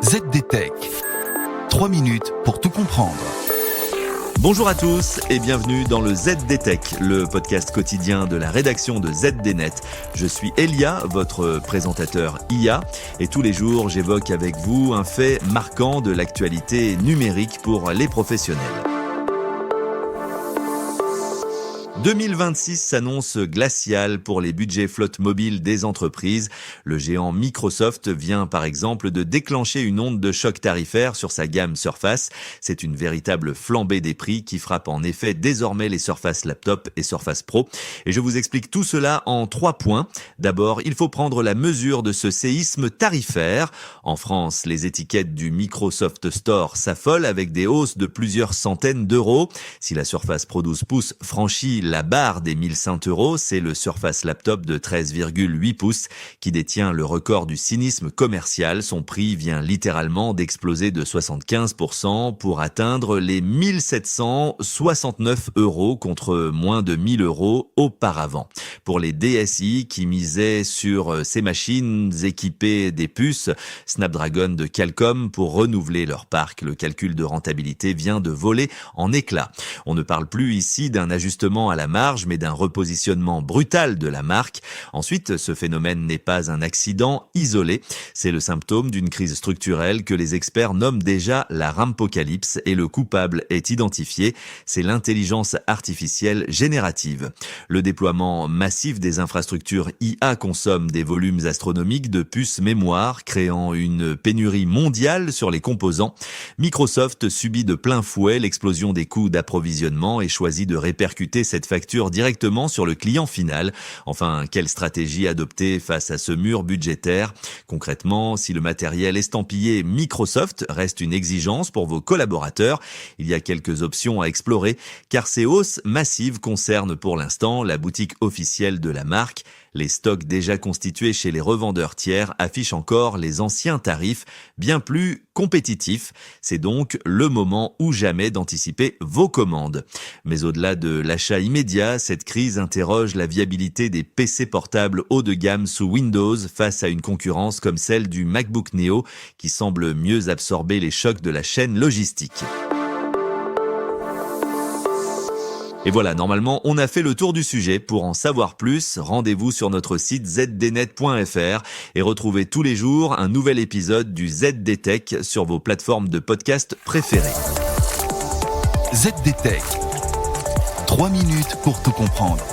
ZDTech. 3 minutes pour tout comprendre. Bonjour à tous et bienvenue dans le ZDTech, le podcast quotidien de la rédaction de ZDNet. Je suis Elia, votre présentateur IA, et tous les jours j'évoque avec vous un fait marquant de l'actualité numérique pour les professionnels. 2026 s'annonce glacial pour les budgets flotte mobile des entreprises. Le géant Microsoft vient par exemple de déclencher une onde de choc tarifaire sur sa gamme Surface. C'est une véritable flambée des prix qui frappe en effet désormais les Surface Laptop et Surface Pro. Et je vous explique tout cela en 3 points. D'abord, il faut prendre la mesure de ce séisme tarifaire. En France, les étiquettes du Microsoft Store s'affolent avec des hausses de plusieurs centaines d'euros. Si la Surface Pro 12 pouces franchit la barre des 1100 euros, c'est le Surface Laptop de 13,8 pouces qui détient le record du cynisme commercial. Son prix vient littéralement d'exploser de 75% pour atteindre les 1769 euros contre moins de 1000 euros auparavant. Pour les DSI qui misaient sur ces machines équipées des puces Snapdragon de Qualcomm pour renouveler leur parc, le calcul de rentabilité vient de voler en éclats. On ne parle plus ici d'un ajustement à la marge, mais d'un repositionnement brutal de la marque. Ensuite, ce phénomène n'est pas un accident isolé. C'est le symptôme d'une crise structurelle que les experts nomment déjà la rampocalypse et le coupable est identifié. C'est l'intelligence artificielle générative. Le déploiement massif des infrastructures IA consomme des volumes astronomiques de puces mémoire, créant une pénurie mondiale sur les composants. Microsoft subit de plein fouet l'explosion des coûts d'approvisionnement et choisit de répercuter cette facture directement sur le client final. Enfin, quelle stratégie adopter face à ce mur budgétaire ? Concrètement, si le matériel estampillé Microsoft reste une exigence pour vos collaborateurs, il y a quelques options à explorer, car ces hausses massives concernent pour l'instant la boutique officielle de la marque. Les stocks déjà constitués chez les revendeurs tiers affichent encore les anciens tarifs, bien plus compétitifs. C'est donc le moment ou jamais d'anticiper vos commandes. Mais au-delà de l'achat immédiat, cette crise interroge la viabilité des PC portables haut de gamme sous Windows face à une concurrence comme celle du MacBook Neo qui semble mieux absorber les chocs de la chaîne logistique. Et voilà, normalement, on a fait le tour du sujet. Pour en savoir plus, rendez-vous sur notre site zdnet.fr et retrouvez tous les jours un nouvel épisode du ZDTech sur vos plateformes de podcast préférées. ZDTech. 3 minutes pour tout comprendre.